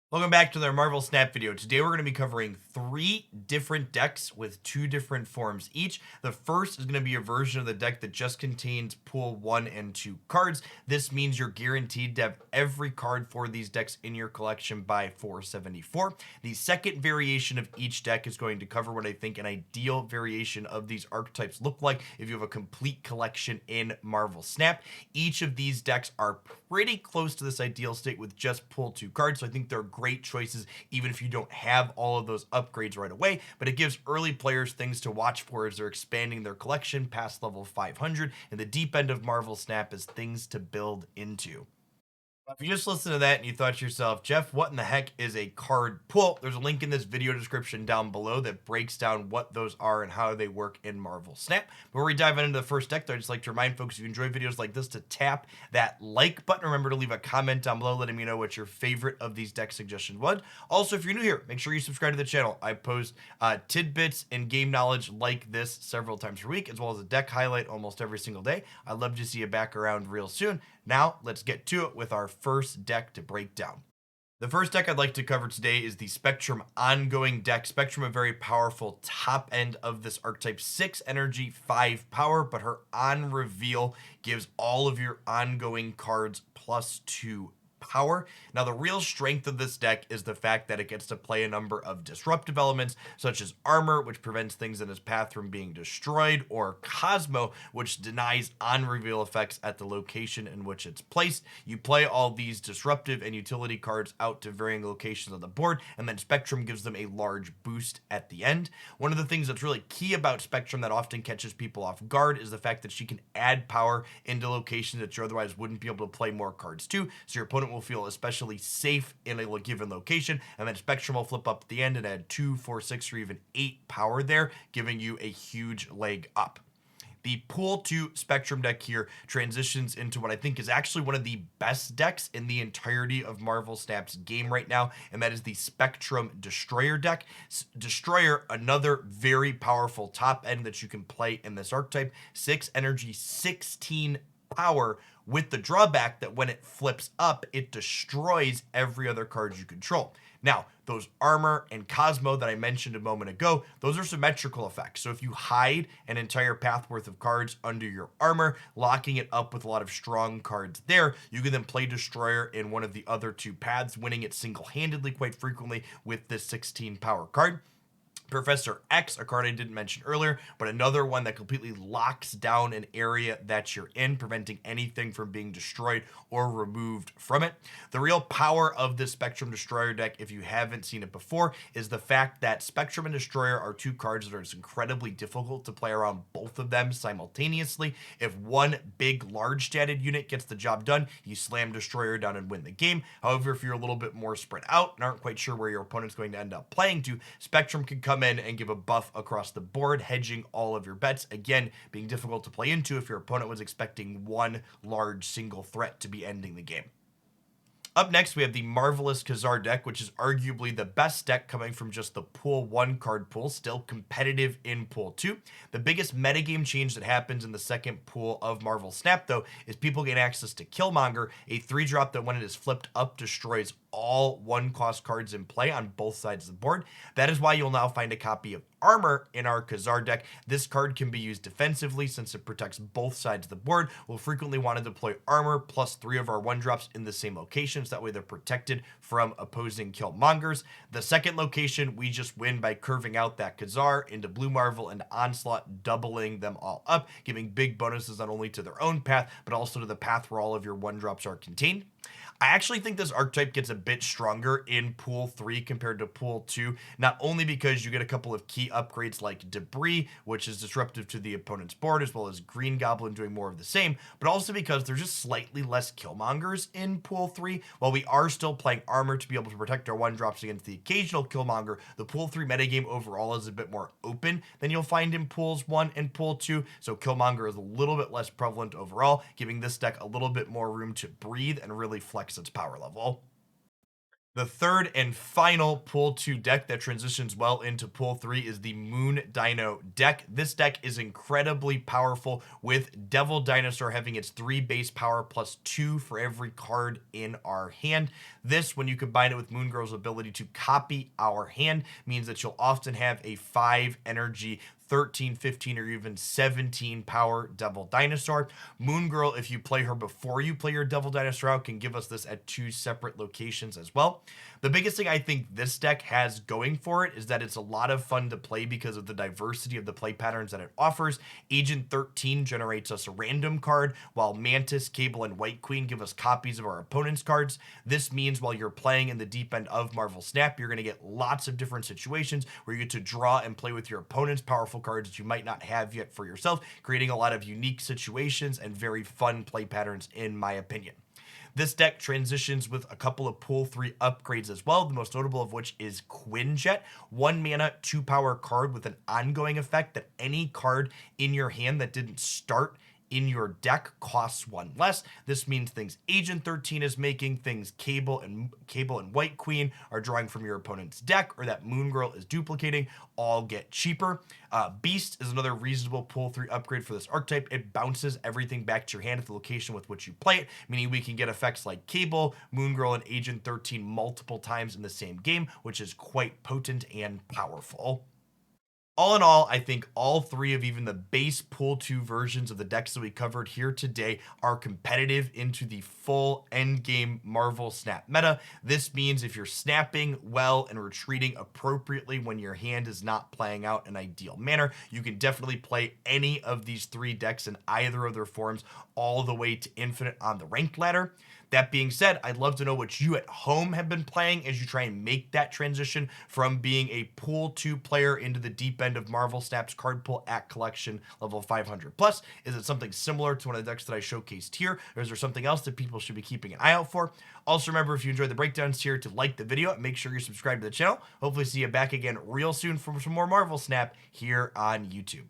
Welcome back to their Marvel Snap video. Today we're going to be covering three different decks with two different forms each. The first is going to be a version of the deck that just contains pool 1 and 2 cards. This means you're guaranteed to have every card for these decks in your collection by 474. The second variation of each deck is going to cover what I think an ideal variation of these archetypes look like if you have a complete collection in Marvel Snap. Each of these decks are pretty close to this ideal state with just pool 2 cards, so I think they're great choices even if you don't have all of those upgrades right away, but it gives early players things to watch for as they're expanding their collection past level 500, and the deep end of Marvel Snap is things to build into. If you just listened to that and you thought to yourself, Jeff, what in the heck is a card pull? There's a link in this video description down below that breaks down what those are and how they work in Marvel Snap. Before we dive into the first deck, though, I'd just like to remind folks if you enjoy videos like this to tap that like button. Remember to leave a comment down below letting me know what your favorite of these deck suggestions was. Also, if you're new here, make sure you subscribe to the channel. I post tidbits and game knowledge like this several times per week, as well as a deck highlight almost every single day. I'd love to see you back around real soon. Now, let's get to it with our first deck to break down. The first deck I'd like to cover today is the Spectrum ongoing deck. Spectrum, a very powerful top end of this archetype, 6 energy, 5 power, but her on reveal gives all of your ongoing cards +2 power. Now, the real strength of this deck is the fact that it gets to play a number of disruptive elements, such as armor, which prevents things in its path from being destroyed, or Cosmo, which denies on reveal effects at the location in which it's placed. You play all these disruptive and utility cards out to varying locations on the board, and then Spectrum gives them a large boost at the end. One of the things that's really key about Spectrum that often catches people off guard is the fact that she can add power into locations that you otherwise wouldn't be able to play more cards to, so your opponent will feel especially safe in a given location, and then Spectrum will flip up at the end and add 2, 4, 6, or even 8 power there, giving you a huge leg up. The pool 2 Spectrum deck here transitions into what I think is actually one of the best decks in the entirety of Marvel Snap's game right now, and that is the Spectrum Destroyer deck. Destroyer, another very powerful top end that you can play in this archetype. 6 energy, 16 power, with the drawback that when it flips up, it destroys every other card you control. Now, those armor and Cosmo that I mentioned a moment ago, those are symmetrical effects. So if you hide an entire path worth of cards under your armor, locking it up with a lot of strong cards there, you can then play Destroyer in one of the other two paths, winning it single-handedly quite frequently with this 16 power card. Professor X, a card I didn't mention earlier, but another one that completely locks down an area that you're in, preventing anything from being destroyed or removed from it. The real power of this Spectrum Destroyer deck, if you haven't seen it before, is the fact that Spectrum and Destroyer are two cards that are just incredibly difficult to play around both of them simultaneously. If one big, large statted unit gets the job done, you slam Destroyer down and win the game. However, if you're a little bit more spread out and aren't quite sure where your opponent's going to end up playing to, Spectrum can come in and give a buff across the board, hedging all of your bets. Again, being difficult to play into if your opponent was expecting one large single threat to be ending the game. Up next, we have the Marvelous Ka-Zar deck, which is arguably the best deck coming from just the pool 1 card pool, still competitive in pool 2. The biggest metagame change that happens in the second pool of Marvel Snap, though, is people gain access to Killmonger, a 3-drop that when it is flipped up destroys all 1-cost cards in play on both sides of the board. That is why you'll now find a copy of Armor in our Ka-Zar deck. This card can be used defensively since it protects both sides of the board. We'll frequently want to deploy Armor plus 3 of our 1-drops in the same locations. That way they're protected from opposing Killmongers. The second location, we just win by curving out that Ka-Zar into Blue Marvel and Onslaught, doubling them all up, giving big bonuses not only to their own path, but also to the path where all of your 1-drops are contained. I actually think this archetype gets a bit stronger in Pool 3 compared to Pool 2, not only because you get a couple of key upgrades like Debris, which is disruptive to the opponent's board, as well as Green Goblin doing more of the same, but also because there's just slightly less Killmongers in Pool 3. While we are still playing Armor to be able to protect our 1-drops against the occasional Killmonger, the Pool 3 metagame overall is a bit more open than you'll find in Pools 1 and Pool 2, so Killmonger is a little bit less prevalent overall, giving this deck a little bit more room to breathe and really flex its power level. The third and final Pool 2 deck that transitions well into Pool 3 is the Moon Dino deck. This deck is incredibly powerful, with Devil Dinosaur having its 3 base power plus 2 for every card in our hand. This, when you combine it with Moon Girl's ability to copy our hand, means that you'll often have a 5 energy 13, 15, or even 17 power Devil Dinosaur. Moon Girl, if you play her before you play your Devil Dinosaur out, can give us this at 2 separate locations as well. The biggest thing I think this deck has going for it is that it's a lot of fun to play because of the diversity of the play patterns that it offers. Agent 13 generates us a random card, while Mantis, Cable, and White Queen give us copies of our opponent's cards. This means while you're playing in the deep end of Marvel Snap, you're going to get lots of different situations where you get to draw and play with your opponent's powerful cards that you might not have yet for yourself, creating a lot of unique situations and very fun play patterns, in my opinion. This deck transitions with a couple of Pool 3 upgrades as well, the most notable of which is Quinjet, 1 mana, 2 power card with an ongoing effect that any card in your hand that didn't start in your deck costs 1 less. This means things Agent 13 is making, things Cable and White Queen are drawing from your opponent's deck, or that Moon Girl is duplicating, all get cheaper. Beast is another reasonable Pool 3 upgrade for this archetype. It bounces everything back to your hand at the location with which you play it, meaning we can get effects like Cable, Moon Girl, and Agent 13 multiple times in the same game, which is quite potent and powerful. All in all, I think all 3 of even the base Pool 2 versions of the decks that we covered here today are competitive into the full endgame Marvel Snap meta. This means if you're snapping well and retreating appropriately when your hand is not playing out in an ideal manner, you can definitely play any of these 3 decks in either of their forms all the way to infinite on the ranked ladder. That being said, I'd love to know what you at home have been playing as you try and make that transition from being a Pool 2 player into the deep end of Marvel Snap's card pool at collection level 500 plus. Is it something similar to one of the decks that I showcased here, or is there something else that people should be keeping an eye out for? Also, remember, if you enjoyed the breakdowns here, to like the video and make sure you're subscribed to the channel. Hopefully see you back again real soon for some more Marvel Snap here on YouTube.